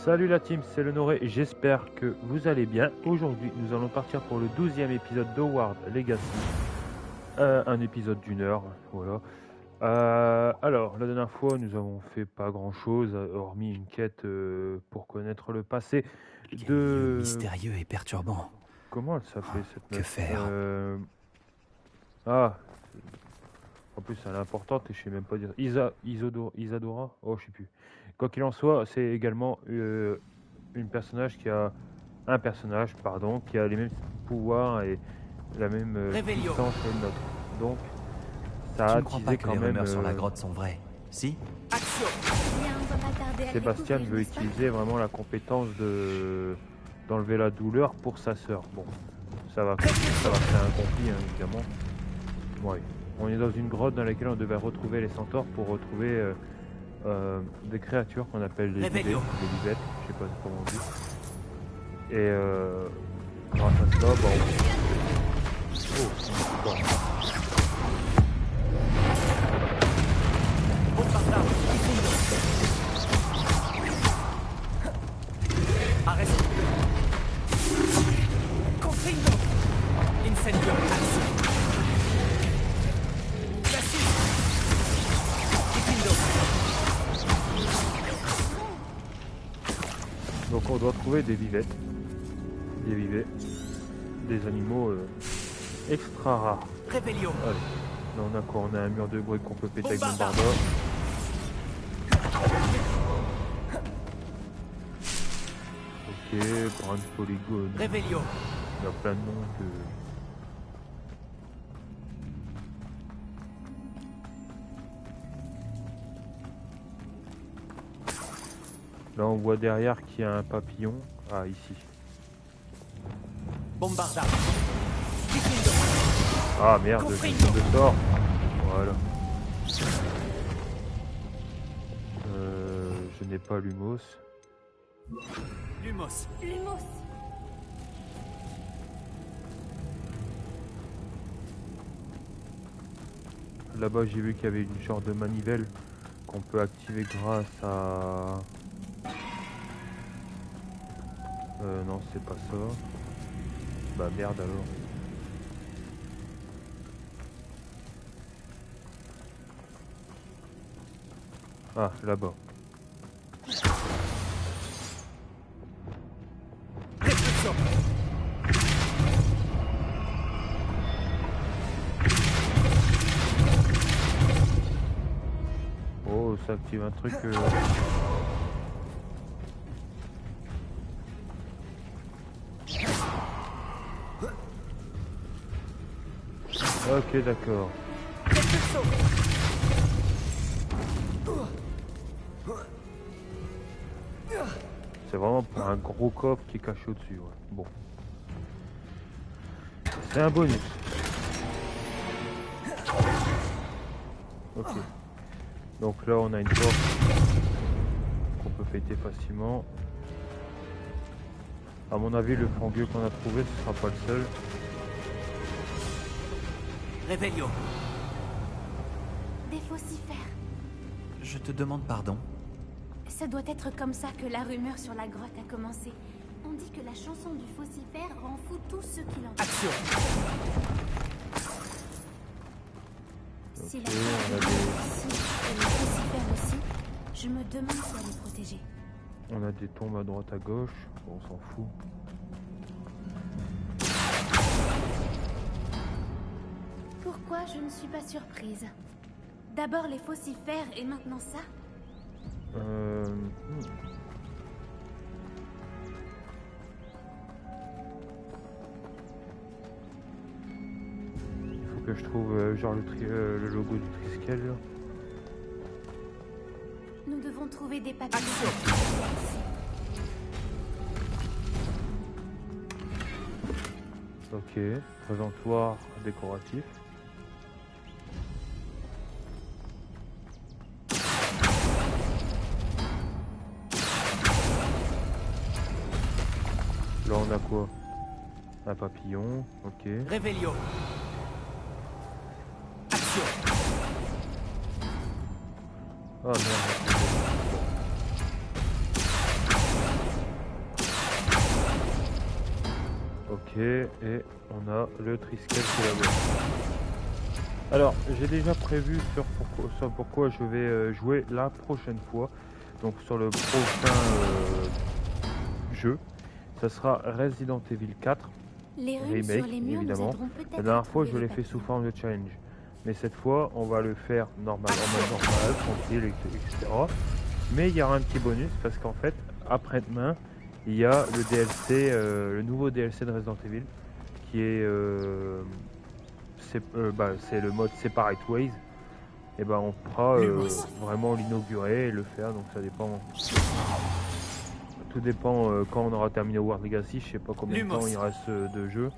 Salut la team, c'est le Noré, j'espère que vous allez bien. Aujourd'hui, nous allons partir pour le 12e épisode d'Hogwarts Legacy. Un épisode d'1 heure, voilà. Alors, la dernière fois, nous avons fait pas grand-chose, hormis une quête pour connaître le passé Quel de... lieu mystérieux et perturbant. Comment elle s'appelait cette Que meuf faire Ah, en plus elle est importante et je sais même pas dire. Isadora. Oh, je sais plus. Quoi qu'il en soit, c'est également un personnage qui a les mêmes pouvoirs et la même puissance que le nôtre. Donc, ça Tu a ne crois pas attisé que quand les même. rumeurs sur la grotte sont vraies? Si? Bien, on va pas tarder à le Sébastien découvrir, veut n'est-ce pas? utiliser vraiment la compétence d'enlever la douleur pour sa sœur. Bon, ça va créer un conflit, hein, évidemment. Ouais. On est dans une grotte dans laquelle on devait retrouver les centaures pour retrouver des créatures qu'on appelle les vivettes, je sais pas comment on dit. Et grâce à ça, bon. Oh, bon. Donc on doit trouver des vivettes, des animaux extra rares. Allez, là on a quoi? On a un mur de bruit qu'on peut péter avec Bombarda. Ok, Brand Polygone. Il y a plein de noms que... Là on voit derrière qu'il y a un papillon. Ah, ici. Bombarda. Ah merde, je de sort. Voilà. Je n'ai pas Lumos. Lumos. Là-bas j'ai vu qu'il y avait une genre de manivelle qu'on peut activer grâce à... non c'est pas ça. Bah merde alors. Ah, là-bas. Oh, ça active un truc... Ok, d'accord. C'est vraiment pour un gros coffre qui est caché au-dessus, ouais. Bon. C'est un bonus. Ok. Donc là, on a une porte qu'on peut fêter facilement. À mon avis, le frangueux qu'on a trouvé, ce sera pas le seul. Des faucifères. Je te demande pardon. Ça doit être comme ça que la rumeur sur la grotte a commencé. On dit que la chanson du faucifère rend fou tous ceux qui l'entendent. Si la Ok, grotte on a est ici et le faucifère aussi, je me demande si elle est protégée. On a des tombes à droite à gauche, on s'en fout. Pourquoi je ne suis pas surprise? D'abord les faucifères et maintenant ça? Il faut que je trouve genre le logo du Triskel. Là. Nous devons trouver des papiers. Ok, présentoir décoratif. Là on a quoi? Un papillon, ok. Réveillon. Action. Ah merde. Ok, et on a le Triskel qui est là-bas. Alors, j'ai déjà prévu sur pourquoi je vais jouer la prochaine fois. Donc sur le prochain jeu, ça sera Resident Evil 4 Les runes Remake, sur les murs nous évidemment. aideront peut-être La à dernière fois, trouver je l'ai les fait sous papillons. forme de challenge. Mais cette fois, on va le faire normal, en mode normal, tranquille, etc. Mais il y aura un petit bonus parce qu'en fait, après-demain, il y a le DLC, le nouveau DLC de Resident Evil, qui est, c'est le mode Separate Ways. Et ben, on pourra vraiment l'inaugurer et le faire. Donc ça dépend. Tout dépend quand on aura terminé World Legacy. Je sais pas combien de temps il reste de jeu.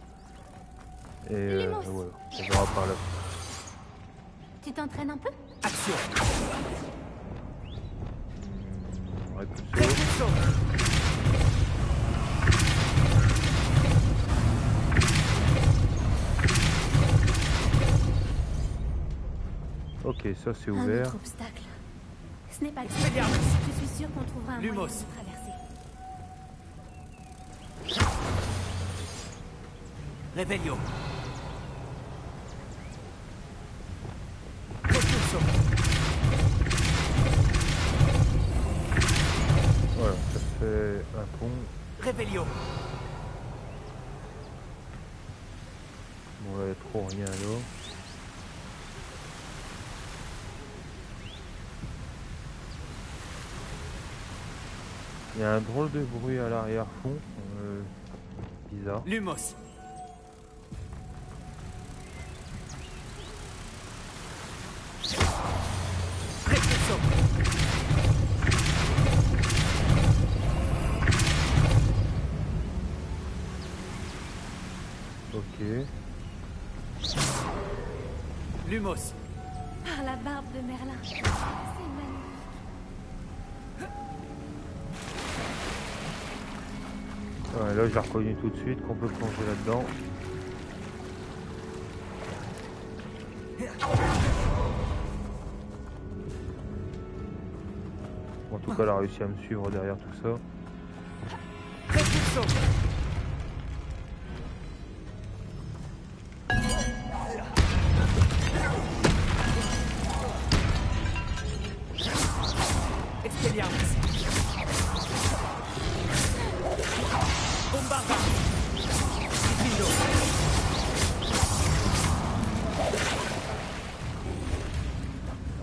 Et voilà, on verra par là. Tu t'entraînes un peu? Action. Répulso. Ok, ça c'est Un ouvert. autre obstacle. Ce n'est pas grave. Expelliarmus. Je suis sûre qu'on trouvera un Lumos. moyen de traverser. Revelio. Repulso. Voilà, ça fait un pont. Revelio. Bon là, il n'y a trop rien là. Il y a un drôle de bruit à l'arrière-fond. Bizarre. Lumos. Repulso. Ok. Lumos. Par la barbe de Merlin. C'est magnifique. Ouais, là, je l'ai reconnu tout de suite qu'on peut plonger là-dedans. En tout cas, elle a réussi à me suivre derrière tout ça. Repulso. Expelliarmus. Bombarda. Diffido.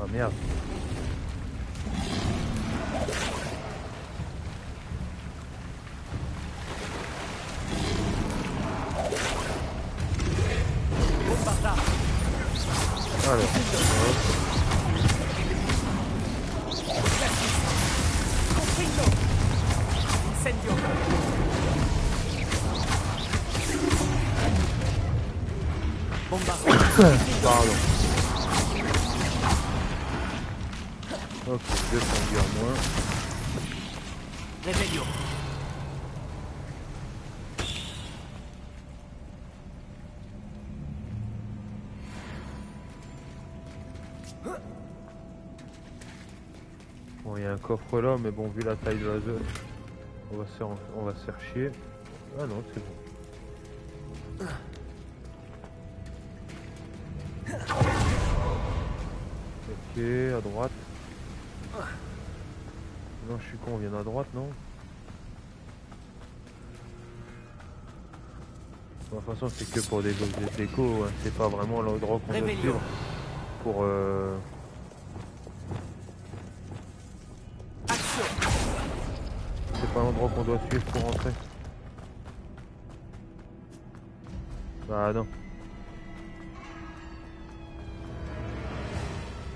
Ah merde. Bombarda. Alors, hop. Confringo. Incendio. Bombarda. Pardon. Ok, 200 en moins. Revelio. Bon, il y a un coffre là, mais bon, vu la taille de la zone, on va se faire chier. Ah non, c'est bon. Ok, à droite. Non, je suis con, on vient à droite, non? Bon, de toute façon, c'est que pour des objets de déco, hein. C'est pas vraiment l'endroit qu'on doit Réveillon. suivre pour... Action. C'est pas l'endroit qu'on doit suivre pour rentrer. Bah non.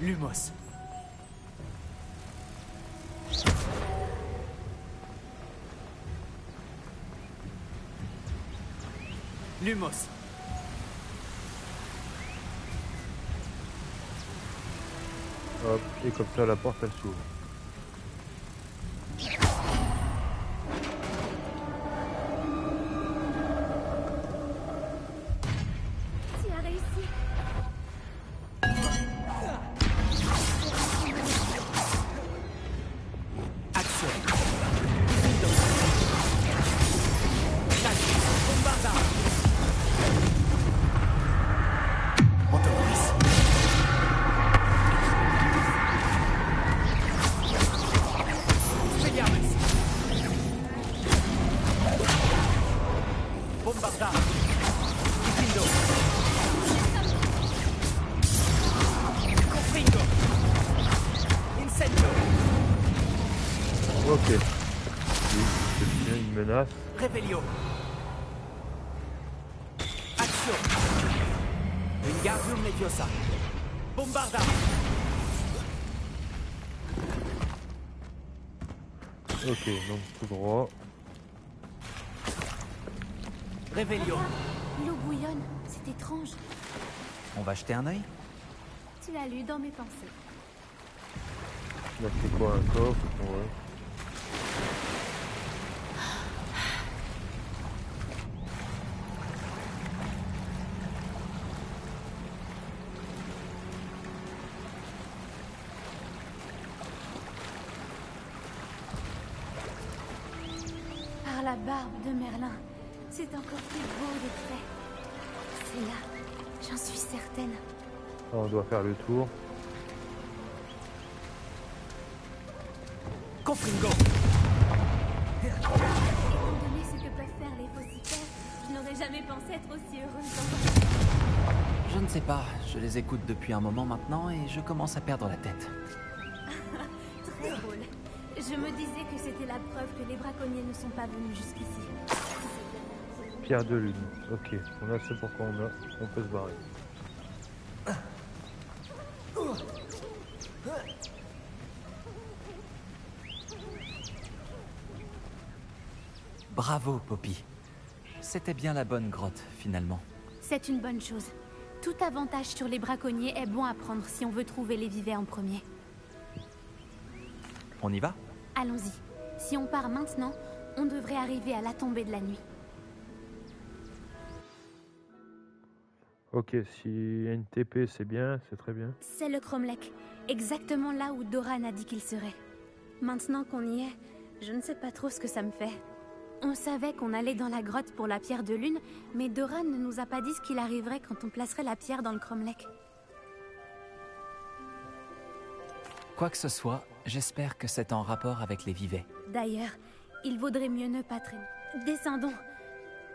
Lumos. Lumos. Hop, et comme ça la porte elle s'ouvre. Tu as réussi. Action. Diffido. Bombarda. Oui, c'est bien une menace. Revelio. Action. Wingardium Leviosa. Bombarda. Ok, donc tout droit. Revelio. L'eau bouillonne, c'est étrange. On va jeter un œil? Tu l'as lu dans mes pensées. Là c'est quoi, un coffre? Ouais. Par la barbe de Merlin, c'est encore plus beau de près. C'est là, j'en suis certaine. On doit faire le tour. Confringo. Étant donné ce que peuvent faire les faucifères, je n'aurais jamais pensé être aussi heureuse d'entendre. Je ne sais pas, je les écoute depuis un moment maintenant et je commence à perdre la tête. Très drôle. Je me disais que c'était la preuve que les braconniers ne sont pas venus jusqu'ici. Pierre de lune. Ok, on a ce pourquoi on peut se barrer. Bravo, Poppy. C'était bien la bonne grotte, finalement. C'est une bonne chose. Tout avantage sur les braconniers est bon à prendre si on veut trouver les vivets en premier. On y va? Allons-y. Si on part maintenant, on devrait arriver à la tombée de la nuit. Ok, si une TP c'est bien, c'est très bien. C'est le Cromlech, exactement là où Doran a dit qu'il serait. Maintenant qu'on y est, je ne sais pas trop ce que ça me fait. On savait qu'on allait dans la grotte pour la pierre de lune, mais Doran ne nous a pas dit ce qu'il arriverait quand on placerait la pierre dans le Cromlech. Quoi que ce soit, j'espère que c'est en rapport avec les vivets. D'ailleurs, il vaudrait mieux ne pas traîner. Descendons.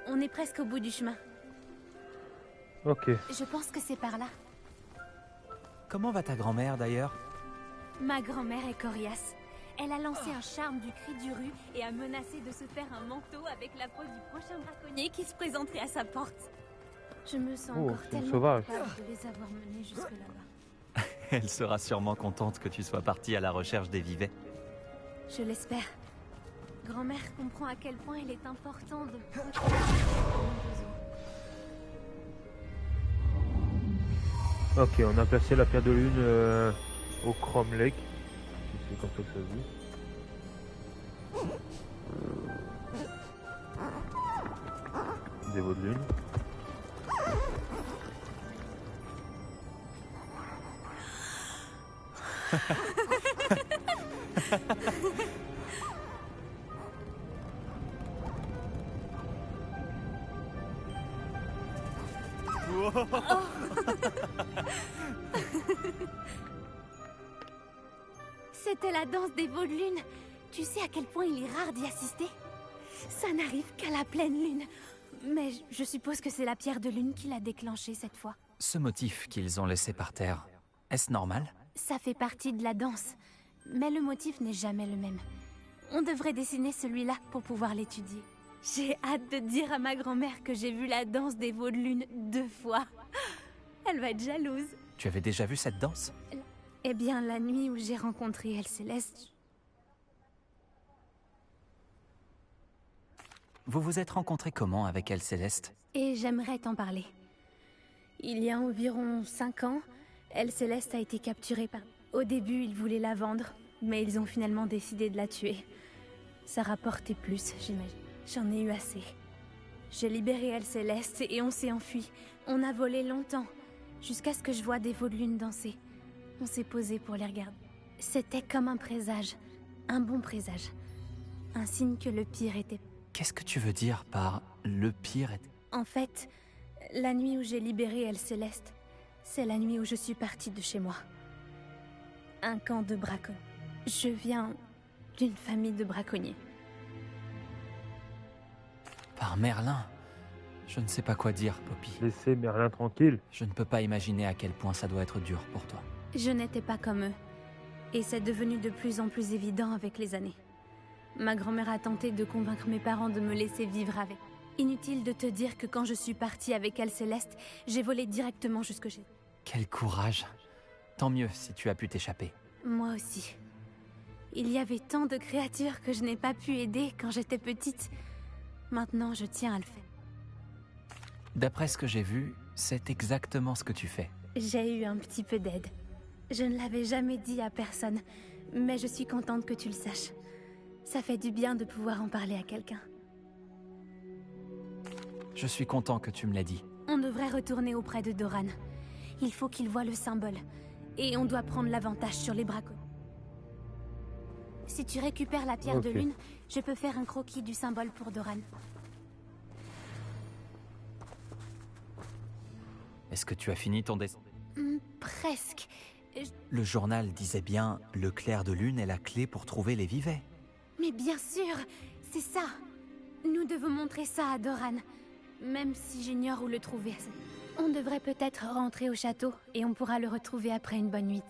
On est presque au bout du chemin. Ok, Je pense que c'est par là. Comment va ta grand-mère, d'ailleurs? Ma grand-mère est coriace. Elle a lancé un charme du cri du rue et a menacé de se faire un manteau avec la peau du prochain braconnier qui se présenterait à sa porte. Je me sens Oh, encore c'est une tellement sauvage. coupable de les avoir menés jusque là-bas. Elle sera sûrement contente que tu sois parti à la recherche des vivets. Je l'espère. Grand-mère comprend à quel point il est important de... ok, on a placé la pierre de lune au Cromlech. Si c'est comme ça que ça se dit. Dévot de lune. C'était la danse des veaux de lune. Tu sais à quel point il est rare d'y assister? Ça n'arrive qu'à la pleine lune. Mais je suppose que c'est la pierre de lune qui l'a déclenché cette fois. Ce motif qu'ils ont laissé par terre, est-ce normal? Ça fait partie de la danse. Mais le motif n'est jamais le même. On devrait dessiner celui-là pour pouvoir l'étudier. J'ai hâte de dire à ma grand-mère que j'ai vu la danse des veaux de lune 2 fois. Elle va être jalouse. Tu avais déjà vu cette danse? Eh bien, la nuit où j'ai rencontré Elle Céleste... Vous vous êtes rencontrés comment avec Elle Céleste? Et j'aimerais t'en parler. Il y a environ 5 ans, Elle Céleste a été capturée par... Au début, ils voulaient la vendre, mais ils ont finalement décidé de la tuer. Ça rapportait plus, j'imagine. J'en ai eu assez. J'ai libéré Elle Céleste et on s'est enfui. On a volé longtemps, jusqu'à ce que je vois des veaux de lune danser. On s'est posé pour les regarder. C'était comme un présage. Un bon présage. Un signe que le pire était... Qu'est-ce que tu veux dire par « le pire est... » En fait, la nuit où j'ai libéré Elle Céleste, c'est la nuit où je suis partie de chez moi. Un camp de braconniers. Je viens d'une famille de braconniers. Par Merlin? Je ne sais pas quoi dire, Poppy. Laissez Merlin tranquille. Je ne peux pas imaginer à quel point ça doit être dur pour toi. Je n'étais pas comme eux. Et c'est devenu de plus en plus évident avec les années. Ma grand-mère a tenté de convaincre mes parents de me laisser vivre avec. Inutile de te dire que quand je suis partie avec Elle Céleste, j'ai volé directement jusque chez... Quel courage. Tant mieux si tu as pu t'échapper. Moi aussi. Il y avait tant de créatures que je n'ai pas pu aider quand j'étais petite. Maintenant, je tiens à le faire. D'après ce que j'ai vu, c'est exactement ce que tu fais. J'ai eu un petit peu d'aide. Je ne l'avais jamais dit à personne, mais je suis contente que tu le saches. Ça fait du bien de pouvoir en parler à quelqu'un. Je suis content que tu me l'aies dit. On devrait retourner auprès de Doran. Il faut qu'il voie le symbole. Et on doit prendre l'avantage sur les braconniers. Si tu récupères la pierre de lune, je peux faire un croquis du symbole pour Doran. Est-ce que tu as fini ton dessin? Presque. Le journal disait bien « Le clair de lune est la clé pour trouver les vivets ». Mais bien sûr, c'est ça. Nous devons montrer ça à Doran. Même si j'ignore où le trouver. On devrait peut-être rentrer au château et on pourra le retrouver après une bonne nuit.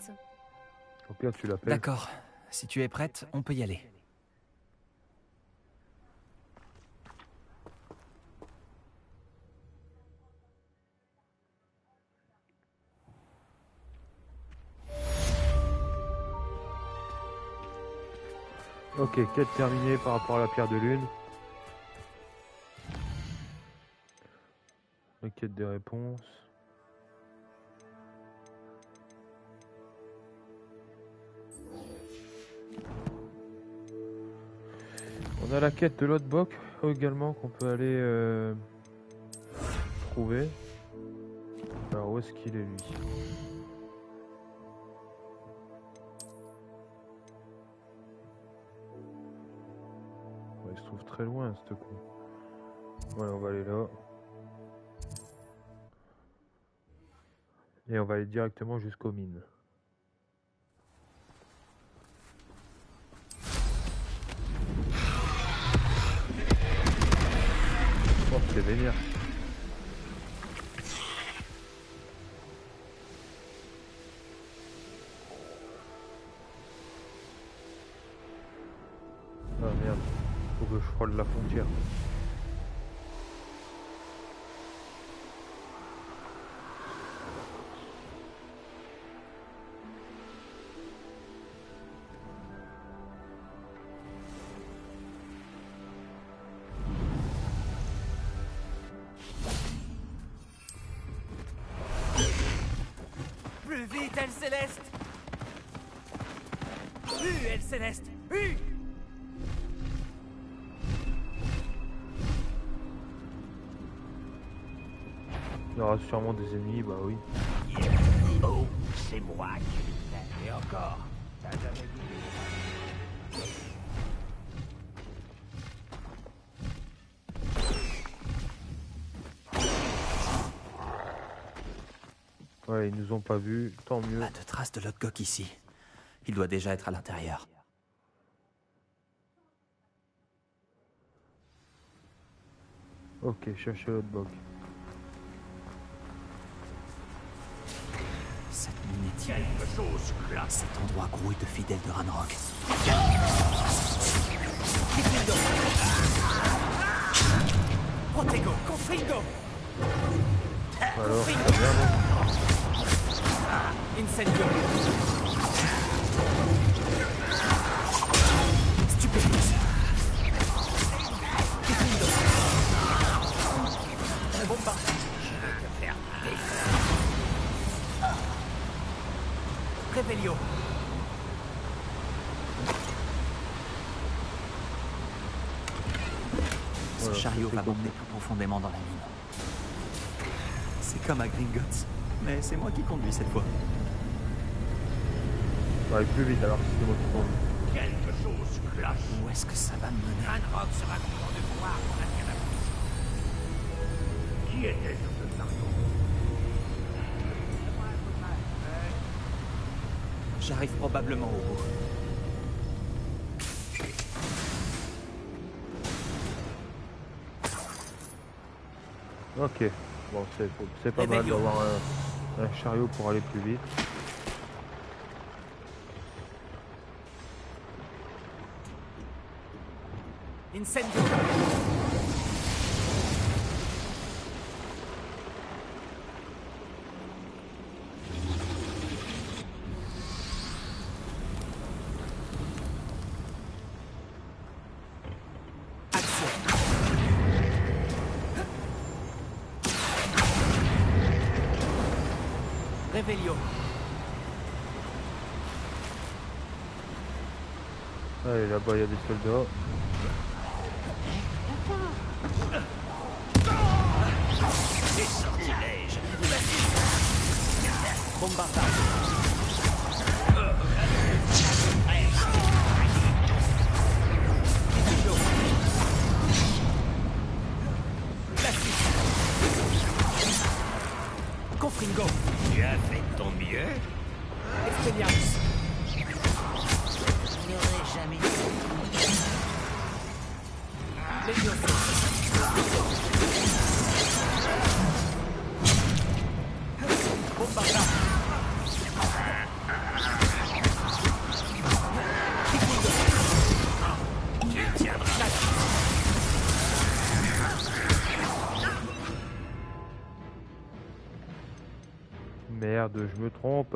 Au pire, tu l'appelles. D'accord. Si tu es prête, on peut y aller. Ok, quête terminée par rapport à la pierre de lune. La quête des réponses. On a la quête de l'autre boc également qu'on peut aller trouver. Alors où est-ce qu'il est lui? Il se trouve très loin ce coup. Voilà, on va aller là. Et on va aller directement jusqu'aux mines. Oh, c'est vénère. Ah merde, faut que je frôle la frontière. Plus vite, Elle Céleste! Elle Céleste! Il y aura sûrement des ennemis, bah oui. Oh, c'est moi qui l'ai fait. Et encore, t'as jamais vu. Ouais, ils nous ont pas vus, tant mieux. Pas de traces de Lodgok ici. Il doit déjà être à l'intérieur. Ok, cherchez l'autre boc. Cette mine est immense. Quelque chose classe. Cet endroit grouille de fidèles de Ranrock. Protego! Confringo! Alors, ça vient, non? Incendio! Stupéfice! Confringo! Bomba! Revelio! Ce chariot va m'emmener plus profondément dans la mine. C'est comme à Gringotts, mais c'est moi qui conduis cette fois. On va aller plus vite alors si c'est moi qui conduis. Quelque chose classe. Où est-ce que ça va me mener? Ranrock sera content de voir qu'on a bien avancé. Qui était sur ce carton? J'arrive probablement au bout. Ok, bon c'est pas mal d'avoir un chariot pour aller plus vite. Incendio. Revelio. Allez, là-bas, il y a des soldats. Des sortilèges. Bombardage. Confringo. Tu as fait de ton mieux. Expelliarmus. Je n'aurais jamais cru. Levioso. Bombardage. Tu tiendras. Merde, je me trompe.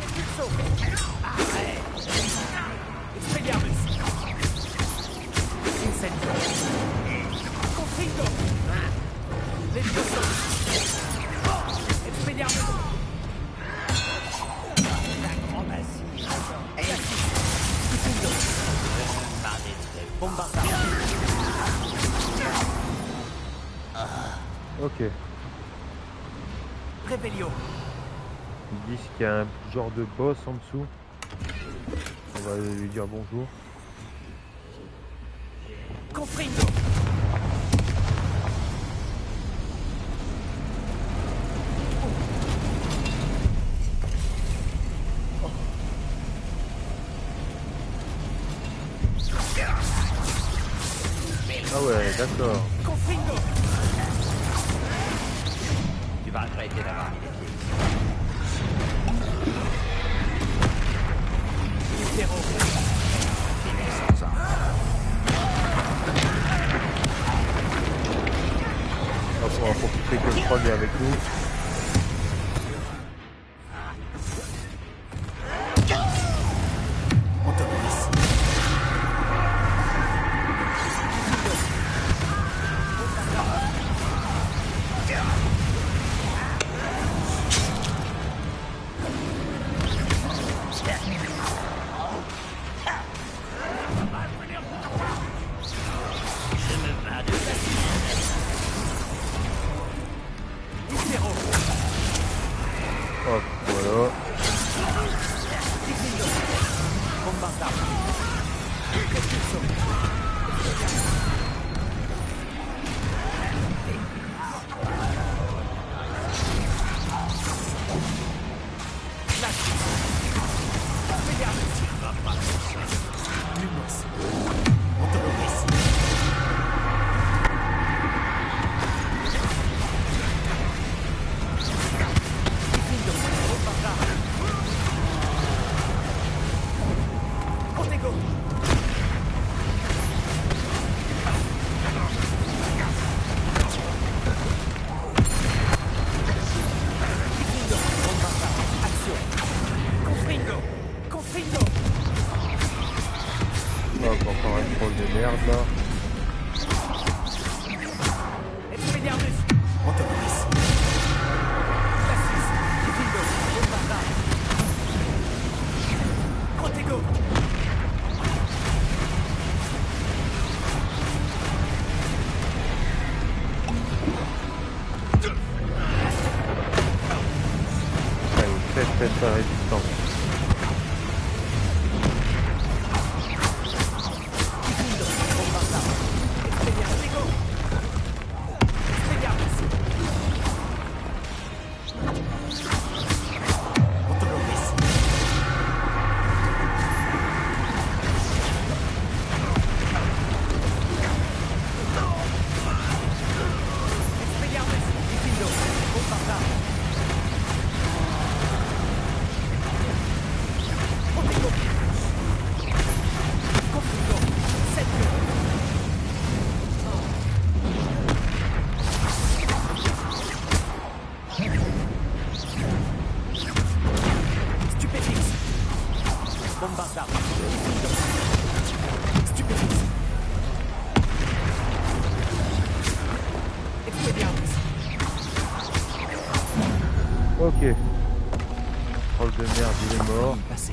Expulso. Expelliarmus. Incendio. Confringo. Levioso. Expelliarmus. Acrobatie. Bombardage. Ok. Revelio. Ils disent qu'il y a un genre de boss en dessous. On va lui dire bonjour. Confringo. Ah ouais, d'accord. Confringo. Tu vas regretter d'avoir mis les pieds. Zéro. Finis sans un. On va profiter que le prod est avec nous. Autonomie. Je me bats de Zéro. Hop, voilà. Bombardage. Expulso. Lumos. Autonomie. Protego. Action. Confringo. Confringo. Hop, encore un troll de merde là. Expelliarmus. Autonomie. Cassis. Confringo. Bombardage. Protego. Elle est très très résistante. Ok. Troll de merde, il est mort. Passé.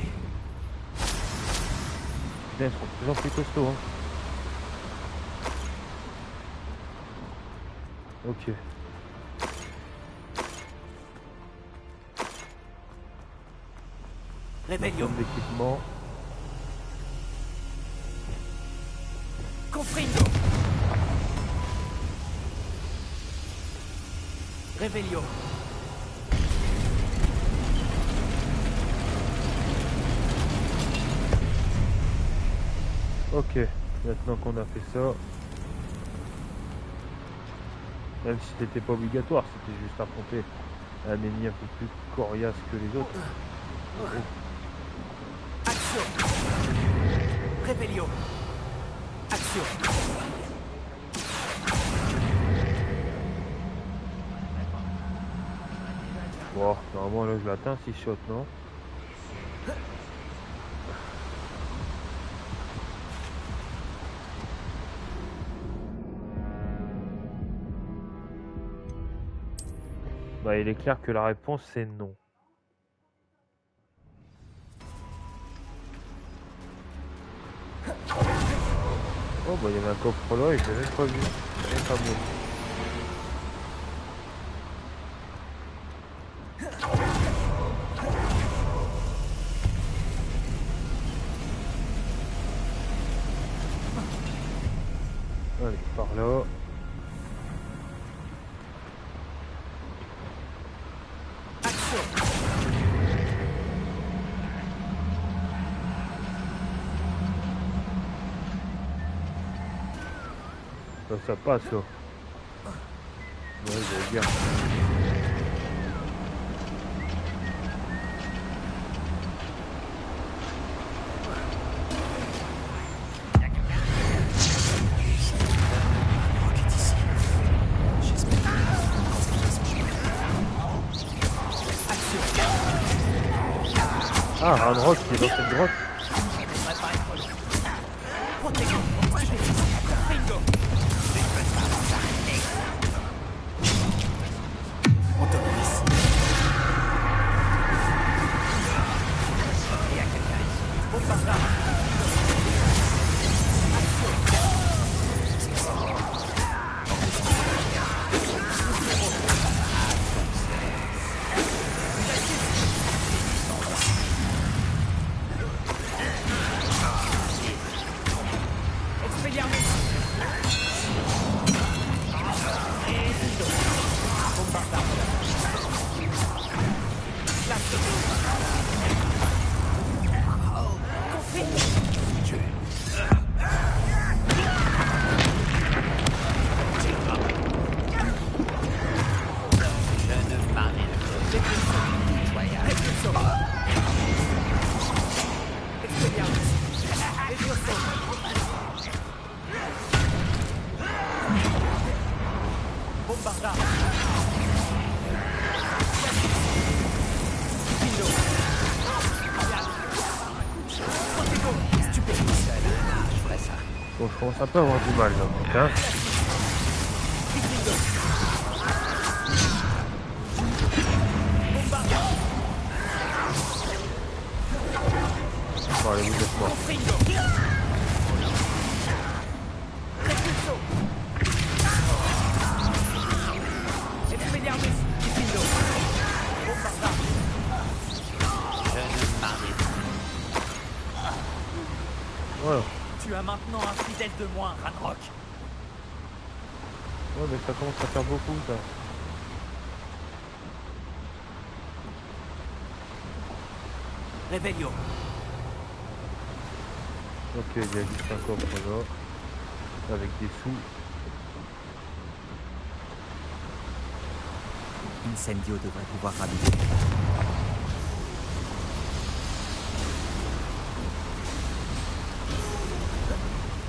Putain, ils sont de plus en plus costauds. Hein. Ok. Revelio. Ensemble d'équipement. Confringo. Revelio. Ok, maintenant qu'on a fait ça, même si c'était pas obligatoire, c'était juste affronter un ennemi un peu plus coriace que les autres. Action. Revelio. Action. Bon, normalement là je l'atteins si je saute, non? Bah il est clair que la réponse c'est non. Oh bah il y avait un coffre là et je l'ai même pas vu. Même pas vu. Allez, par là. Ça passe là. Ouais, j'allais dire. Ah, Ranrock qui est dans cette grotte. Bon, je commence un peu à avoir du mal là, donc, hein. Bon, allez, vous êtes morts. Voilà. Tu as maintenant un fidèle de moins, Ranrock. Ouais, mais ça commence à faire beaucoup ça. Revelio. Ok, il y a juste un coffre là, avec des sous. Incendio devrait pouvoir raviver.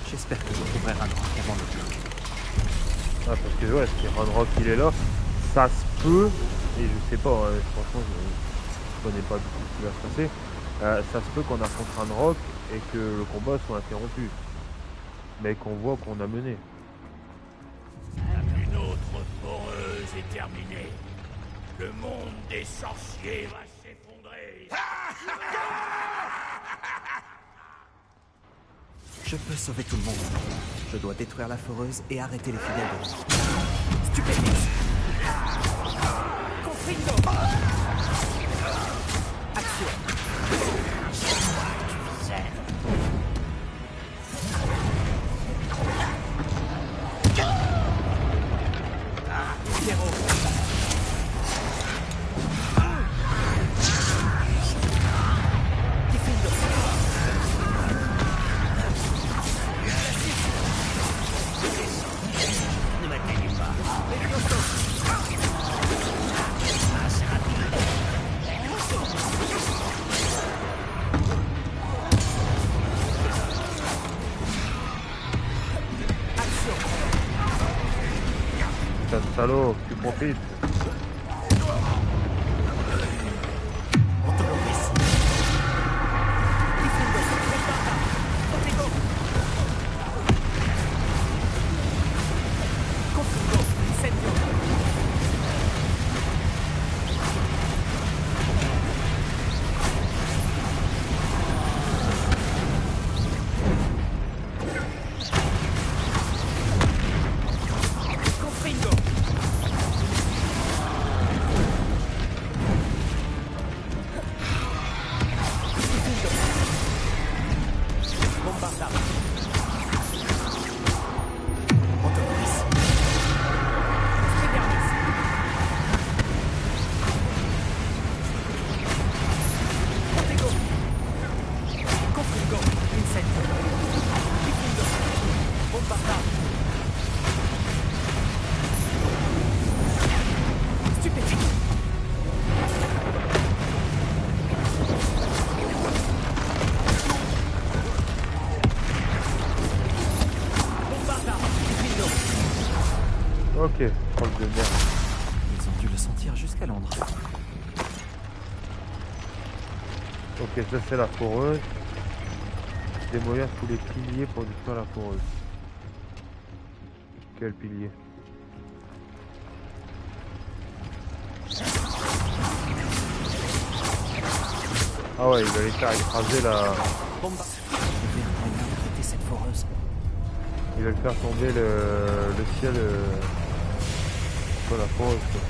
J'espère que je trouverai Ranrock avant le bloc. Ah, parce que ouais, si Ranrock il est là, ça se peut, et je sais pas, hein, franchement je connais pas du tout ce qui va se passer, ça se peut qu'on affronte Ranrock et que le combat soit interrompu, mais qu'on voit qu'on a mené. Une autre foreuse est terminée. Le monde des sorciers va s'effondrer. Je peux sauver tout le monde. Je dois détruire la foreuse et arrêter les fidèles de l'ombre. Stupéfixe. Confringo. Action. Zéro. Ne m'atteignez pas. Putain de salaud, tu profites. Ok, proche de merde. Ils ont dû le sentir jusqu'à Londres. Ok, ça c'est la foreuse. Démolir tous les piliers pour détruire la foreuse. Quel pilier? Ah ouais, il va les faire écraser la... Bomba. Il vient quand même arrêter cette foreuse. Il va le faire tomber le ciel sur la foreuse. Quoi.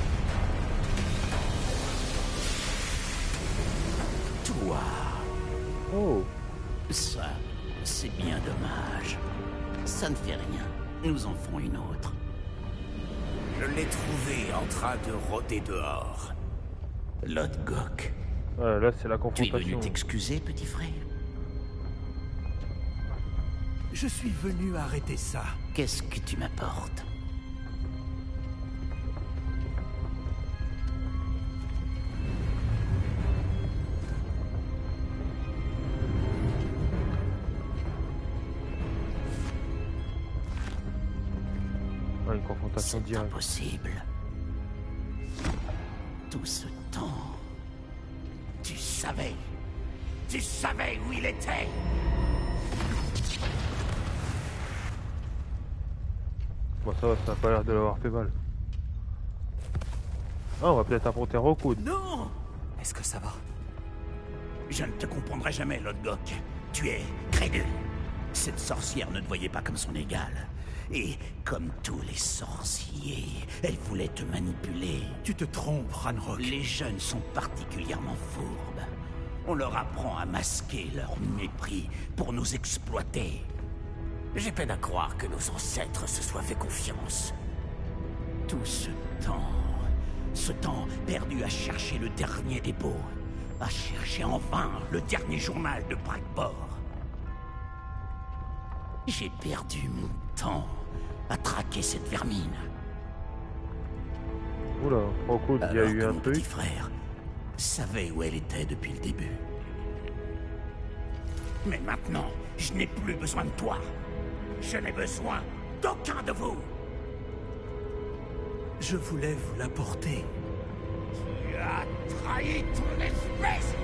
Toi, Oh, ça, c'est bien dommage. Ça ne fait rien. Nous en ferons une autre. Je l'ai trouvé en train de rôder dehors. Lodgok, ouais, là c'est la tu es venu confrontation. t'excuser, petit frère? Je suis venu arrêter ça. Qu'est-ce que tu m'apportes? Ouais, une confrontation C'est directe. impossible. Tout ce temps, tu savais où il était. Bon ça va, ça a pas l'air de l'avoir fait mal. Ah, on va peut-être affronter Rokude. Non! Est-ce que ça va? Je ne te comprendrai jamais, Lodgok. Tu es crédule. Cette sorcière ne te voyait pas comme son égale. Et comme tous les sorciers, elle voulait te manipuler. Tu te trompes, Ranrock. Les jeunes sont particulièrement fourbes. On leur apprend à masquer leur mépris pour nous exploiter. J'ai peine à croire que nos ancêtres se soient fait confiance. Tout ce temps perdu à chercher le dernier dépôt, à chercher en vain le dernier journal de Brackport. J'ai perdu mon temps à traquer cette vermine. Oula, Rokude, il y a Alors eu que un mon truc. petit frère savait où elle était depuis le début. Mais maintenant, je n'ai plus besoin de toi. Je n'ai besoin d'aucun de vous. Je voulais vous l'apporter. Tu as trahi ton espèce.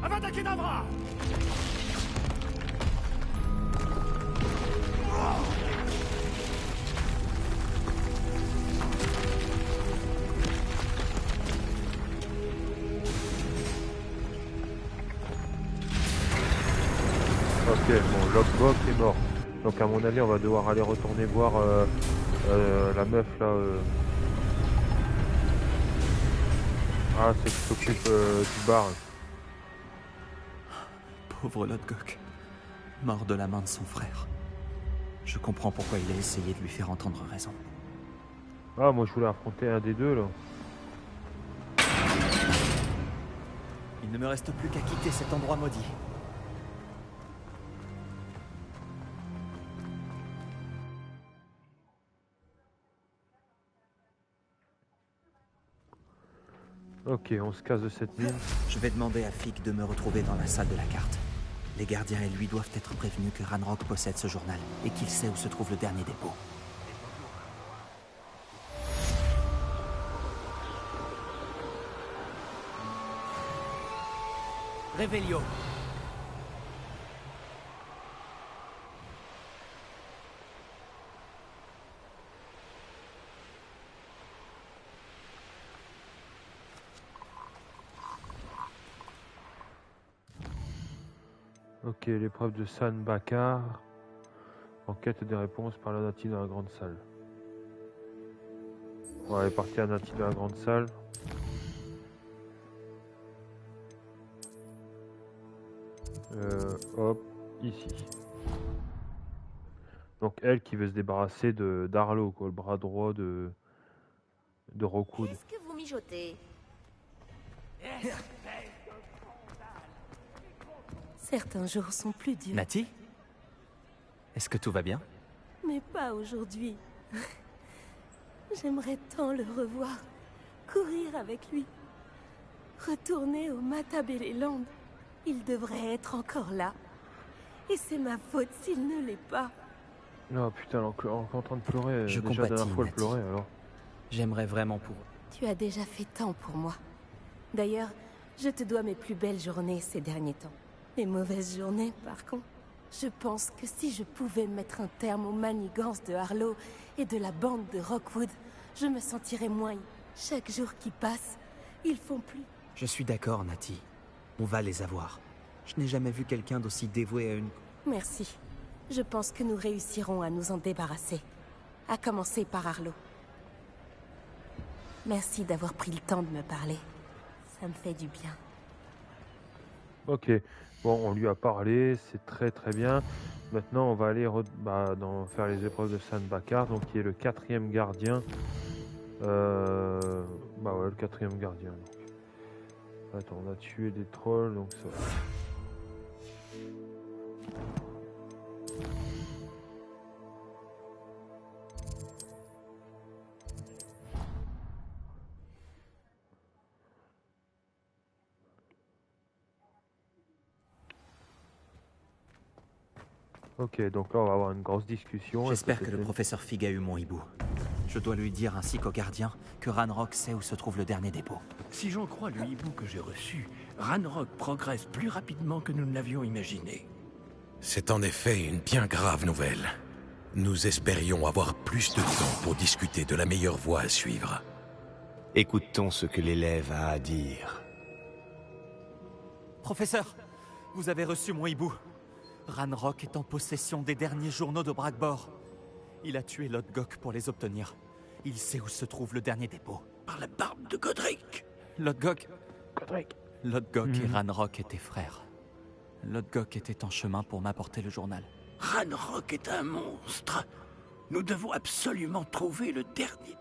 Avada Kedavra! Ok, bon, Locke est mort. Donc à mon avis, on va devoir aller retourner voir la meuf là. Ah, c'est qui s'occupe du bar. Pauvre Lodgok, mort de la main de son frère. Je comprends pourquoi il a essayé de lui faire entendre raison. Ah, moi je voulais affronter un des deux là. Il ne me reste plus qu'à quitter cet endroit maudit. Ok, on se casse de cette mine. Je vais demander à Fig de me retrouver dans la salle de la carte. Les gardiens et lui doivent être prévenus que Ranrock possède ce journal et qu'il sait où se trouve le dernier dépôt. Revelio. Ok, l'épreuve de San Bakar. Enquête des réponses par la Nati dans la grande salle. On va aller partir à Nati dans la grande salle. Hop, ici. Donc elle qui veut se débarrasser d'Arlo, quoi, le bras droit de Rockwood. Qu'est-ce que vous mijotez? Certains jours sont plus durs, Nati? Est-ce que tout va bien? mais pas aujourd'hui. J'aimerais tant le revoir, courir avec lui, retourner au Matabeleland. Il devrait être encore là. Et c'est ma faute s'il ne l'est pas. Non, putain, elle est encore en train de pleurer. Je Déjà, la dernière compatis, fois, elle Nati. pleurait, alors. J'aimerais vraiment pour... Tu as déjà fait tant pour moi. D'ailleurs, je te dois mes plus belles journées ces derniers temps. Les mauvaises journées, par contre. Je pense que si je pouvais mettre un terme aux manigances de Harlow et de la bande de Rockwood, je me sentirais moins. Chaque jour qui passe, ils font plus. Je suis d'accord, Nati. On va les avoir. Je n'ai jamais vu quelqu'un d'aussi dévoué à une... Merci. Je pense que nous réussirons à nous en débarrasser. À commencer par Harlow. Merci d'avoir pris le temps de me parler. Ça me fait du bien. Ok, bon, on lui a parlé, c'est très très bien. Maintenant, on va aller faire les épreuves de San Bakar, donc qui est le 4e gardien. Bah ouais, le 4e gardien. Donc. Attends, on a tué des trolls, donc ça va. Ok, donc là on va avoir une grosse discussion. J'espère que le professeur Fig a eu mon hibou. Je dois lui dire ainsi qu'au gardien que Ranrock sait où se trouve le dernier dépôt. Si j'en crois le hibou que j'ai reçu, Ranrock progresse plus rapidement que nous ne l'avions imaginé. C'est en effet une bien grave nouvelle. Nous espérions avoir plus de temps pour discuter de la meilleure voie à suivre. Écoutons ce que l'élève a à dire. Professeur, vous avez reçu mon hibou. Ranrock est en possession des derniers journaux de Bragbor. Il a tué Lodgok pour les obtenir. Il sait où se trouve le dernier dépôt. Par la barbe de Godric. Lodgok et Ranrock étaient frères. Lodgok était en chemin pour m'apporter le journal. Ranrock est un monstre. Nous devons absolument trouver le dernier.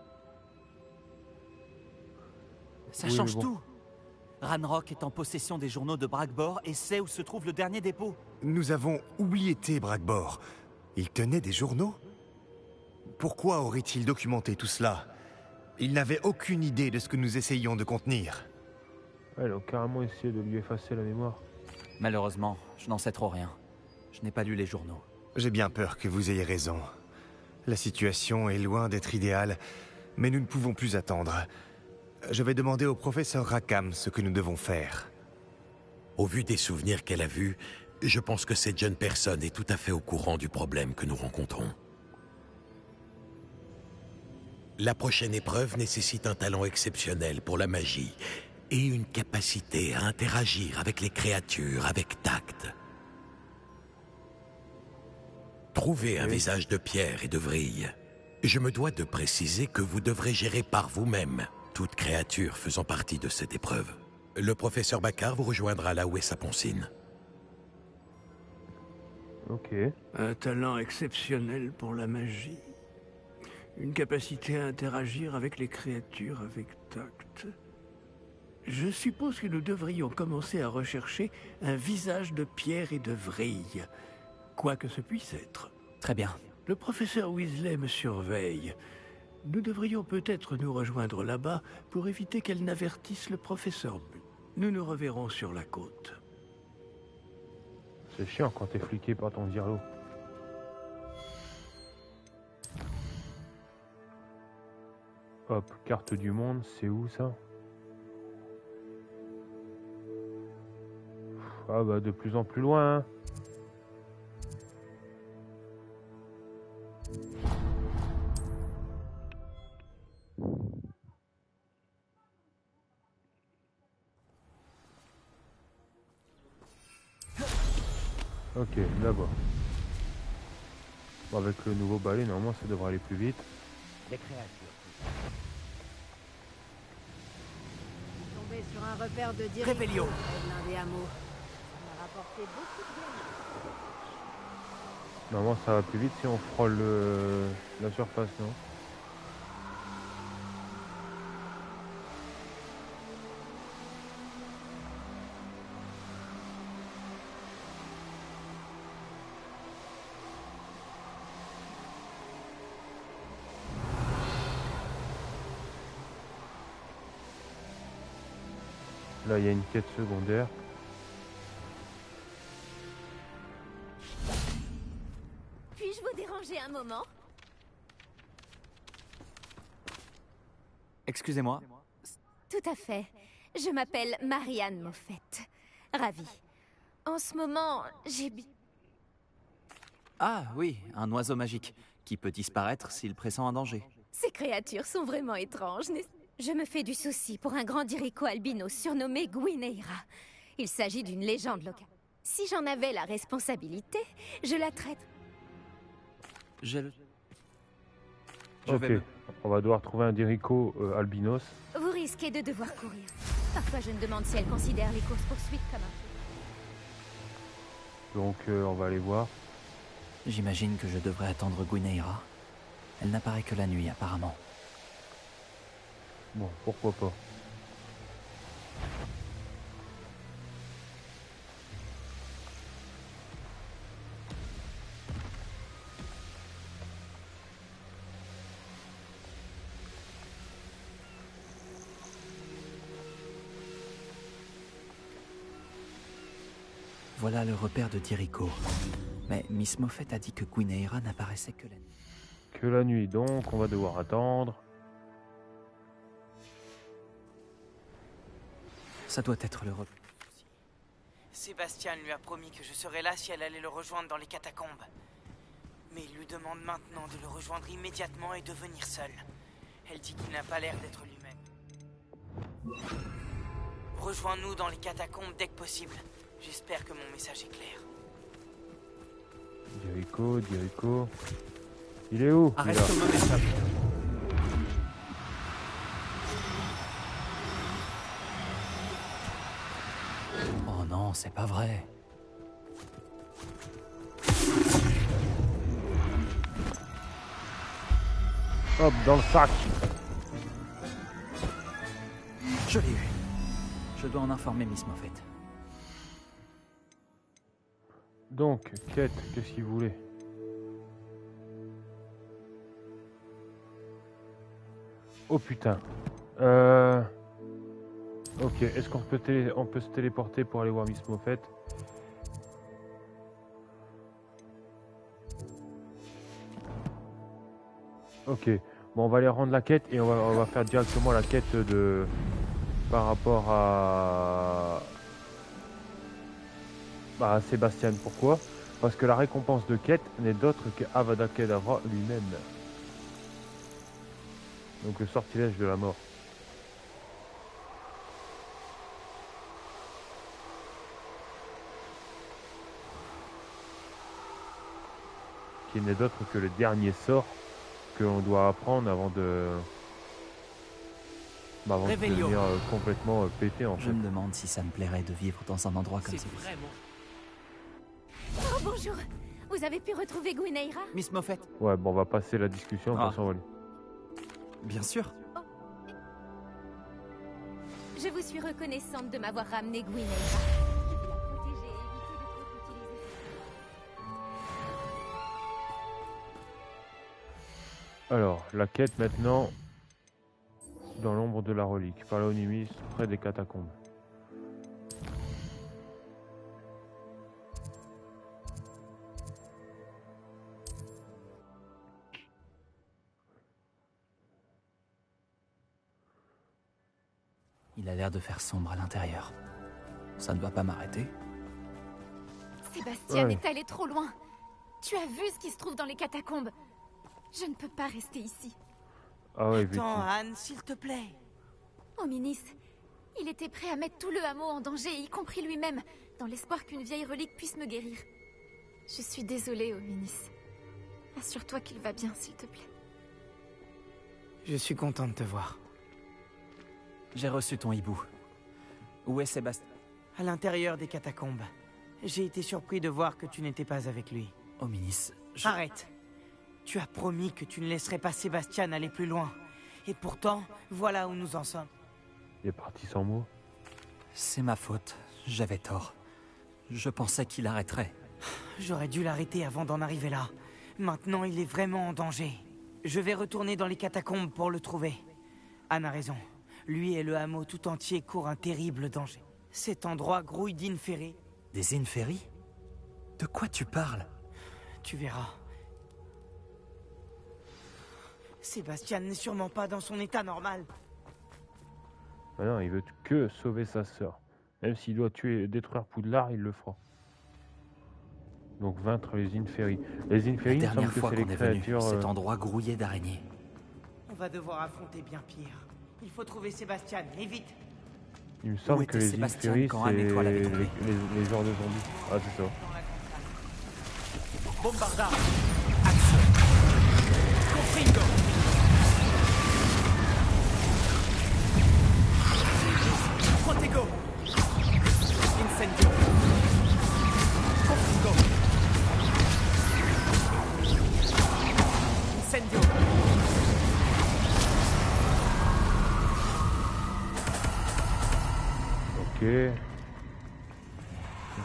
Ça Oui, change mais bon. tout. Ranrock est en possession des journaux de Bragbor et sait où se trouve le dernier dépôt. Nous avons oublié Bragbor. Il tenait des journaux? Pourquoi aurait-il documenté tout cela? Il n'avait aucune idée de ce que nous essayions de contenir. Ouais, ils ont carrément essayé de lui effacer la mémoire. Malheureusement, je n'en sais trop rien. Je n'ai pas lu les journaux. J'ai bien peur que vous ayez raison. La situation est loin d'être idéale, mais nous ne pouvons plus attendre. Je vais demander au professeur Rackham ce que nous devons faire. Au vu des souvenirs qu'elle a vus, je pense que cette jeune personne est tout à fait au courant du problème que nous rencontrons. La prochaine épreuve nécessite un talent exceptionnel pour la magie et une capacité à interagir avec les créatures avec tact. Trouvez un visage de pierre et de vrille. Je me dois de préciser que vous devrez gérer par vous-même toute créature faisant partie de cette épreuve. Le professeur Baccar vous rejoindra là où est sa poncine. Ok. Un talent exceptionnel pour la magie. Une capacité à interagir avec les créatures avec tact. Je suppose que nous devrions commencer à rechercher un visage de pierre et de vrille. Quoi que ce puisse être. Très bien. Le professeur Weasley me surveille. Nous devrions peut-être nous rejoindre là-bas pour éviter qu'elle n'avertisse le professeur Bull. Nous nous reverrons sur la côte. C'est chiant quand t'es fliqué par ton Zirlo. Hop, carte du monde, c'est où ça? Ah bah de plus en plus loin, hein. Ok, là-bas. Bon, avec le nouveau balai, normalement ça devrait aller plus vite. Des créatures. Tombé sur un repère de Dirico, Révélio. l'un des hameaux. Ça m'a rapporté beaucoup de bien. Normalement ça va plus vite si on frôle la surface, non? Là, il y a une quête secondaire. Puis-je vous déranger un moment? Excusez-moi. Tout à fait. Je m'appelle Marianne Moffett. Ravie. En ce moment, j'ai... Ah oui, un oiseau magique, qui peut disparaître s'il pressent un danger. Ces créatures sont vraiment étranges, n'est-ce pas? Je me fais du souci pour un grand Dirico albinos surnommé Gwyneira. Il s'agit d'une légende locale. Si j'en avais la responsabilité, je la traite. Je Ok, vais me- on va devoir trouver un Dirico albinos. Vous risquez de devoir courir. Parfois, je me demande si elle considère les courses-poursuites comme un... Donc on va aller voir. J'imagine que je devrais attendre Gwyneira. Elle n'apparaît que la nuit, apparemment. Bon, pourquoi pas. Voilà le repère de Dirico. Mais Miss Moffett a dit que Gwyneira n'apparaissait que la nuit. Que la nuit, donc on va devoir attendre. Ça doit être le repère. Sébastien lui a promis que je serais là si elle allait le rejoindre dans les catacombes. Mais il lui demande maintenant de le rejoindre immédiatement et de venir seul. Elle dit qu'il n'a pas l'air d'être lui-même. Rejoins-nous dans les catacombes dès que possible. J'espère que mon message est clair. Dirico. Il est où? Arrête Il est là. ton mauvais choc. Oh non, c'est pas vrai. Hop, dans le sac. Je l'ai eu. Je dois en informer Miss Moffett. Donc, quête, qu'est-ce qu'il voulait? Oh putain. Ok, est-ce qu'on peut, on peut se téléporter pour aller voir Miss Moffett? Ok, bon on va aller rendre la quête et on va faire directement la quête de... par rapport à... Bah, à Sébastien. Pourquoi? Parce que la récompense de quête n'est d'autre que Avada Kedavra lui-même. Donc le sortilège de la mort. qui n'est d'autre que le dernier sort que l'on doit apprendre avant de... avant de Réveillon. devenir complètement pété en Je fait. me demande si ça me plairait de vivre dans un endroit comme C'est celui-ci. vraiment... Oh, bonjour. Vous avez pu retrouver Gwyneira? Miss Moffat? Ouais, bon, on va passer la discussion, Ah. on va s'envoler. Bien sûr. Je vous suis reconnaissante de m'avoir ramené Gwyneira. Je vais la protéger et éviter de trop l'utiliser. Alors, la quête maintenant, dans l'ombre de la relique, Palonimis, près des catacombes. Il a l'air de faire sombre à l'intérieur. Ça ne doit pas m'arrêter. Sébastien Ouais. est allé trop loin. Tu as vu ce qui se trouve dans les catacombes. Je ne peux pas rester ici. Ah ouais, Attends, effectivement. Anne, s'il te plaît. Ominis, il était prêt à mettre tout le hameau en danger, y compris lui-même, dans l'espoir qu'une vieille relique puisse me guérir. Je suis désolée, Ominis. Assure-toi qu'il va bien, s'il te plaît. Je suis content de te voir. J'ai reçu ton hibou. Où est Sébastien? À l'intérieur des catacombes. J'ai été surpris de voir que tu n'étais pas avec lui. Ominis, Arrête. Tu as promis que tu ne laisserais pas Sébastien aller plus loin. Et pourtant, voilà où nous en sommes. Il est parti sans mots. C'est ma faute. J'avais tort. Je pensais qu'il arrêterait. J'aurais dû l'arrêter avant d'en arriver là. Maintenant, il est vraiment en danger. Je vais retourner dans les catacombes pour le trouver. Anne a raison. Lui et le hameau tout entier courent un terrible danger. Cet endroit grouille d'inférés. Des inféries? De quoi tu parles? Tu verras. Sébastien n'est sûrement pas dans son état normal. Ah non, il veut que sauver sa sœur. Même s'il doit détruire Poudlard, il le fera. Donc vaincre les Inferi. Les La Inferi, il me semble dernière que fois c'est les qu'on est venu, créatures... cet endroit grouillé d'araignées. On va devoir affronter bien pire. Il faut trouver Sébastien, et vite. Il me semble était que les Sébastien Inferi, quand c'est Anne et toi l'avez les, trouvé les genres de zombies. Ah, c'est ça. Bombardard. Action. Confringo. Protego. Incendio. Confringo. Incendio. Ok. Il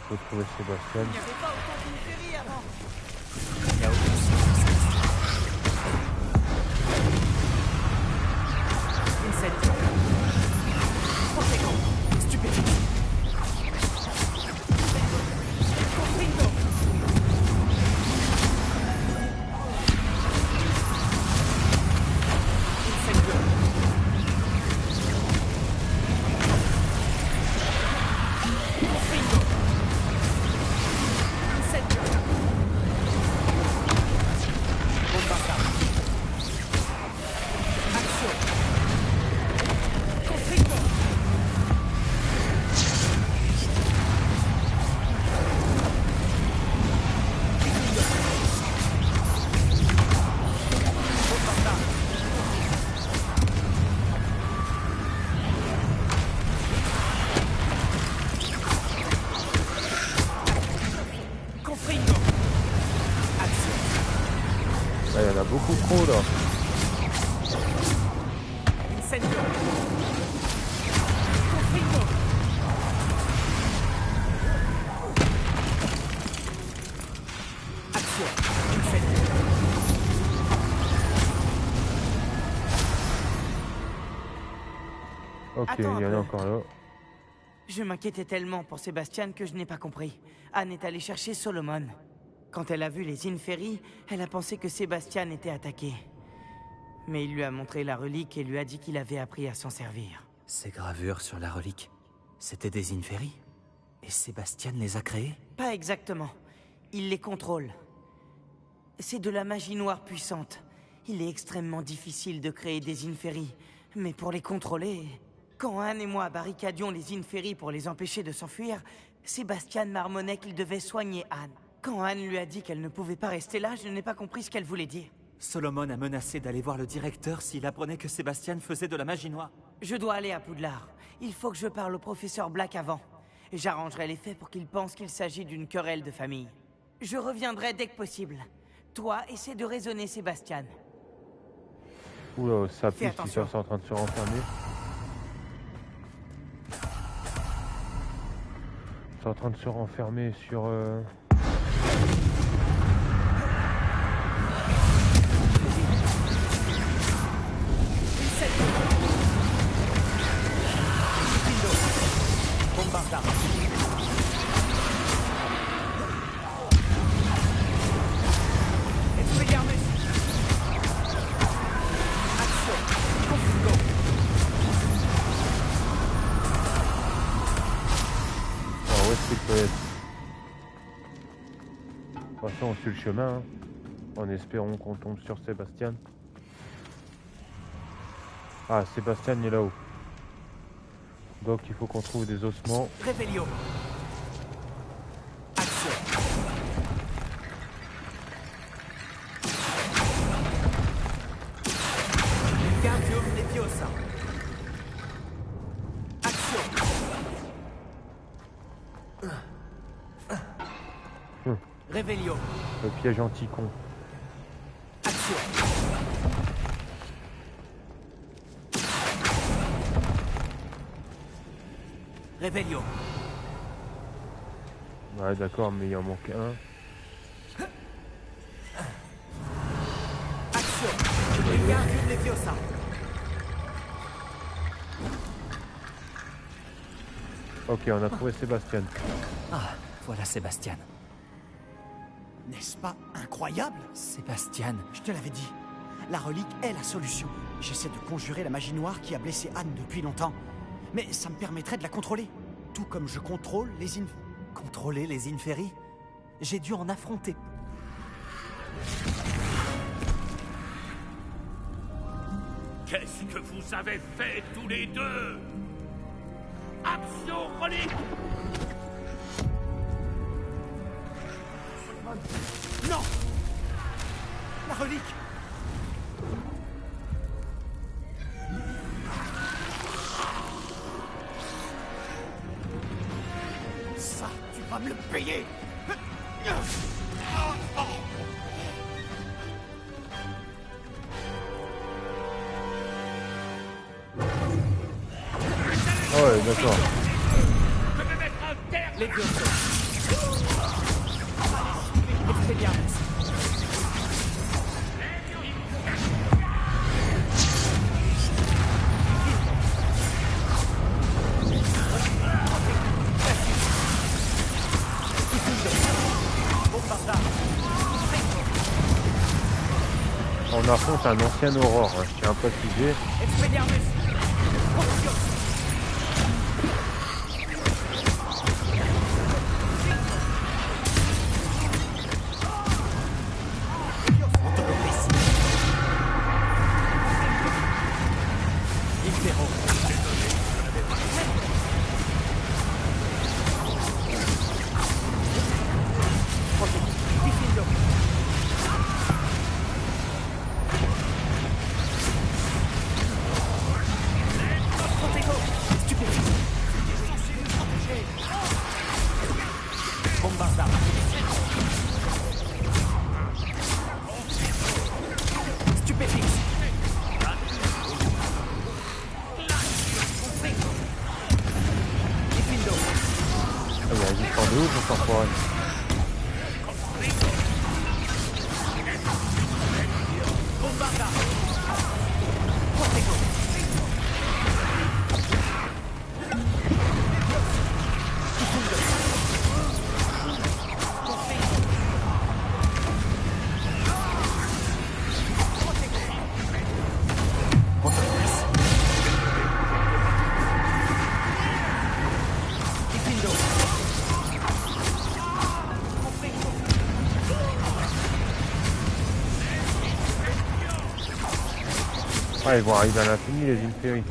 faut trouver Sébastien. Il n'y avait pas autant d'inféries avant. Il n'y a aucun souci. Incendio. Protego. Stupéfiant. Confringo. Incendio. Confringo. Incendio. Bombardard. Action. Confringo. Bombardard. Confringo. Action. Là, il y en a beaucoup trop, là. Incendio. Confringo. Action. Incendio. Ok, Attends il y en un a peu. encore là. Je m'inquiétais tellement pour Sébastien que je n'ai pas compris. Anne est allée chercher Solomon. Quand elle a vu les Inferi, elle a pensé que Sébastien était attaqué. Mais il lui a montré la relique et lui a dit qu'il avait appris à s'en servir. Ces gravures sur la relique, c'était des inféries? Et Sébastien les a créées? Pas exactement. Il les contrôle. C'est de la magie noire puissante. Il est extrêmement difficile de créer des Inferi. Mais pour les contrôler... Quand Anne et moi barricadions les Inferi pour les empêcher de s'enfuir, Sébastien marmonnait qu'il devait soigner Anne. Quand Anne lui a dit qu'elle ne pouvait pas rester là, je n'ai pas compris ce qu'elle voulait dire. Solomon a menacé d'aller voir le directeur s'il apprenait que Sébastien faisait de la magie noire. Je dois aller à Poudlard. Il faut que je parle au professeur Black avant. Et j'arrangerai les faits pour qu'il pense qu'il s'agit d'une querelle de famille. Je reviendrai dès que possible. Toi, essaie de raisonner Sébastien. Oula, ça Fais pisse, ils attention. sont en train de se renfermer. Ils sont en train de se renfermer sur... Bombarda. Expelliarmus. Action. Confligo. Alors où est-ce qu'il peut être? De toute façon on suit le chemin, hein, en espérant qu'on tombe sur Sébastien. Ah, Sébastien il est là-haut. Donc il faut qu'on trouve des ossements. Revelio. Action. Wingardium Leviosa. Action. Revelio. Le piège anti-con. Action. Revelio. Ouais d'accord, mais il en manque un. Action. Wingardium Leviosa. Ok, on a trouvé Sébastien. Ah, voilà Sébastien. N'est-ce pas incroyable? Sébastien. Je te l'avais dit. La relique est la solution. J'essaie de conjurer la magie noire qui a blessé Anne depuis longtemps. Mais ça me permettrait de la contrôler. Tout comme je contrôle les Contrôler les Inferi? J'ai dû en affronter. Qu'est-ce que vous avez fait tous les deux? Action relique! Non! La relique! Ça, tu vas me le payer! Ah ouais, d'accord. Je vais mettre un terme! Leviosa. Expelliarmus. On affronte un ancien Aurore, hein, je tiens à préciser. Expelliarmus. Confligo. Ah, il y a un résistant de ouf, on s'en foirait. Ah, ils vont arriver à l'infini, les Inferi.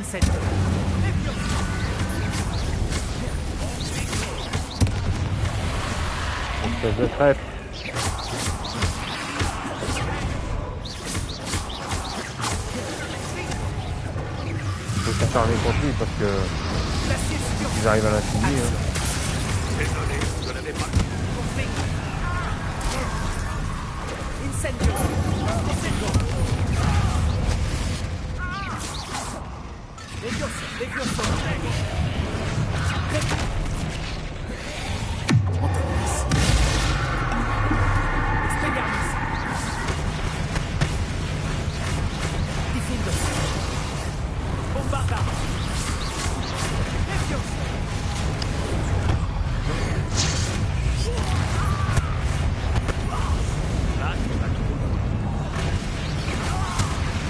Incendio. Espèce de traître. Faut s'acharner contre lui parce que ils arrivent à l'infini. Hein. Désolé, je l'avais pas. Compris. Incendio. Levioso. Expelliarmus. Diffindo. Bombarda. Levioso.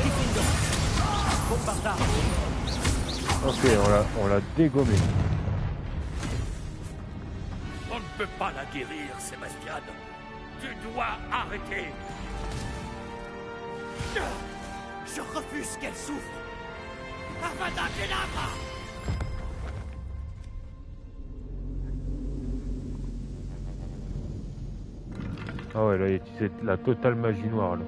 Diffindo. Bombarda. Ok, on l'a dégommé. On ne peut pas la guérir, Sébastien. Tu dois arrêter. Je refuse qu'elle souffre. Avada Kedavra! Ah ouais, là il a utilisé la totale magie noire là.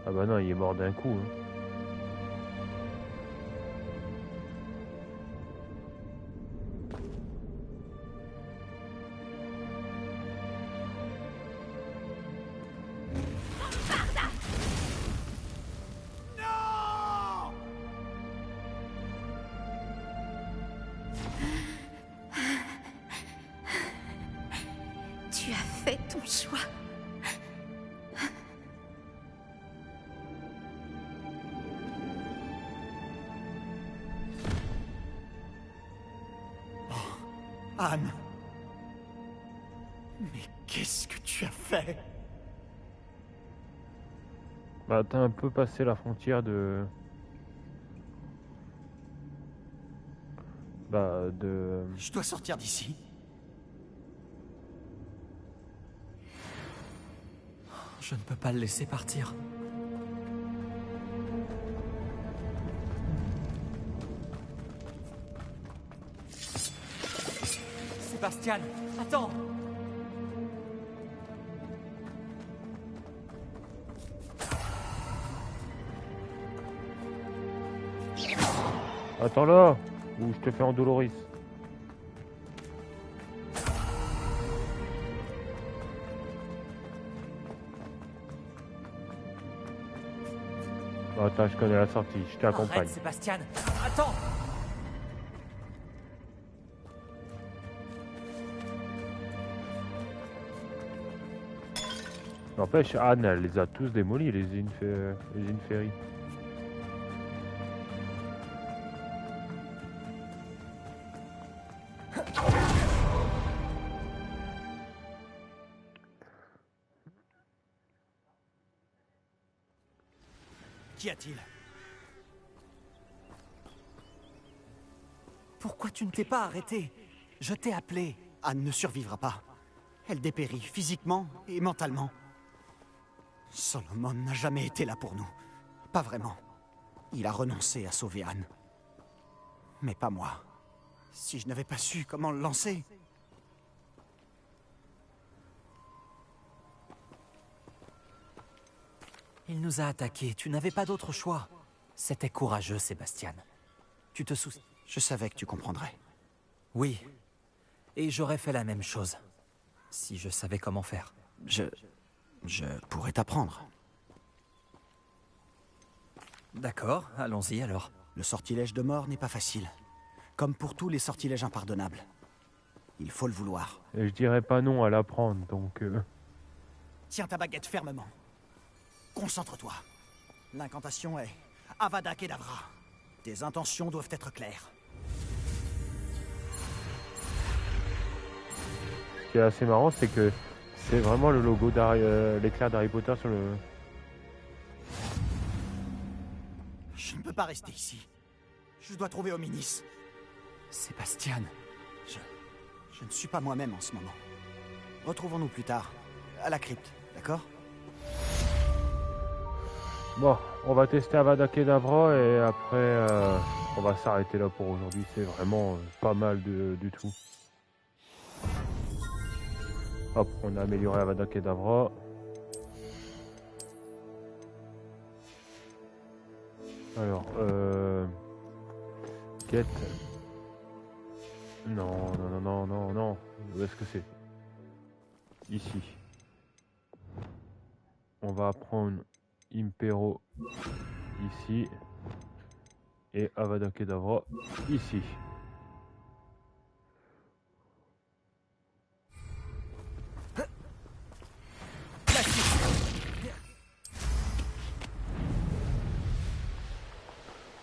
Ah bah non, il est mort d'un coup. Hein. Tu as fait ton choix. Anne. Mais qu'est-ce que tu as fait? Bah t'as un peu passé la frontière de... Bah de... Je dois sortir d'ici. Je ne peux pas le laisser partir. Sébastien, attends! Attends là, ou je te fais en Doloris. Bon, attends, je connais la sortie, je t'accompagne. Arrête, Sébastien. Attends. N'empêche, Anne, elle les a tous démolis, les Inferi. Qu'y a-t-il? Pourquoi tu ne t'es pas arrêté? Je t'ai appelé. Anne ne survivra pas. Elle dépérit physiquement et mentalement. Solomon n'a jamais été là pour nous. Pas vraiment. Il a renoncé à sauver Anne. Mais pas moi. Si je n'avais pas su comment le lancer... Il nous a attaqués. Tu n'avais pas d'autre choix. C'était courageux, Sébastien. Tu te soucies? Je savais que tu comprendrais. Oui. Et j'aurais fait la même chose. Si je savais comment faire. Je pourrais t'apprendre. D'accord, allons-y alors. Le sortilège de mort n'est pas facile. Comme pour tous les sortilèges impardonnables. Il faut le vouloir. Et je dirais pas non à l'apprendre, donc... Tiens ta baguette fermement. Concentre-toi. L'incantation est Avada Kedavra. Tes intentions doivent être claires. qui est assez marrant, c'est que c'est vraiment le logo l'éclair d'Harry Potter sur le... Je ne peux pas rester ici. Je dois trouver Hominis. Sébastien. Je ne suis pas moi-même en ce moment. Retrouvons-nous plus tard, à la crypte, d'accord? Bon, on va tester Avada Kedavra et après on va s'arrêter là pour aujourd'hui. C'est vraiment pas mal du tout. Hop, on a amélioré Avada Kedavra. Alors, quête. Non, non, non, non, non, non. Où est-ce que c'est? Ici. On va prendre Impero ici. Et Avada Kedavra ici.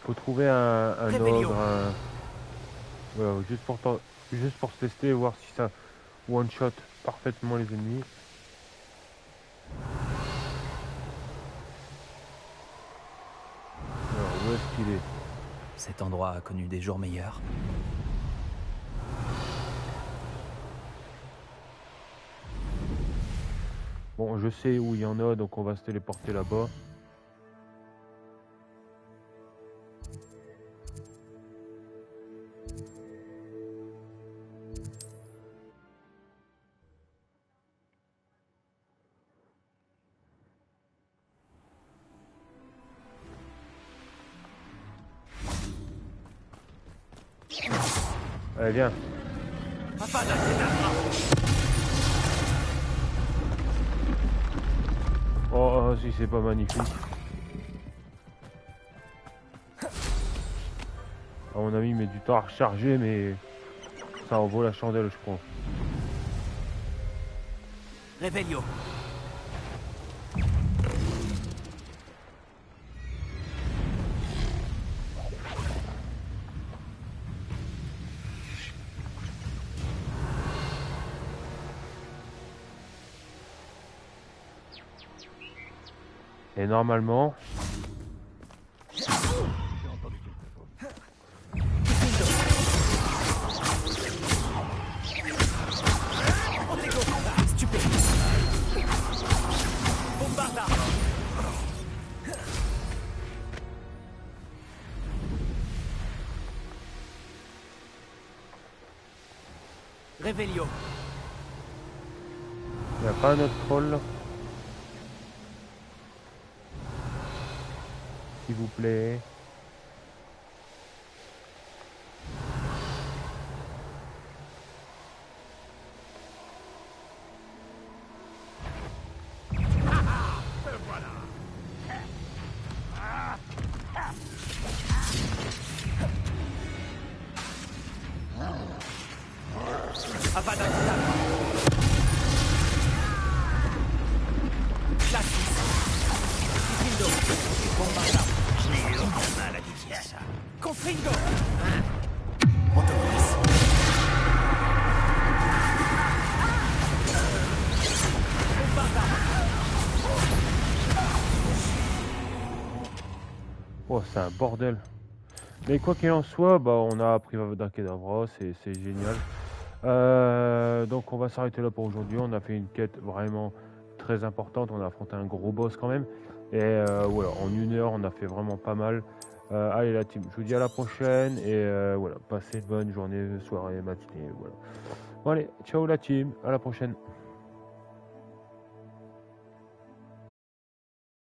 Faut trouver un ogre, voilà, juste pour tester, voir si ça one shot parfaitement les ennemis. Alors où est-ce qu'il est? Cet endroit a connu des jours meilleurs. Bon, je sais où il y en a, donc on va se téléporter là-bas. Allez, viens. Oh, si c'est pas magnifique. À mon avis, il met du temps à recharger, mais ça en vaut la chandelle, je crois. Revelio. Et normalement... Revelio. Il n'y a pas un autre troll là? S'il vous plaît. Oh, c'est un bordel. Mais quoi qu'il en soit, bah, on a appris Avada Kedavra, c'est génial. Donc on va s'arrêter là pour aujourd'hui. On a fait une quête vraiment très importante. On a affronté un gros boss quand même. Et voilà, en 1 heure, on a fait vraiment pas mal. Allez la team, je vous dis à la prochaine. Et voilà, passez une bonne journée, soirée, matinée. Voilà. Bon allez, ciao la team, à la prochaine.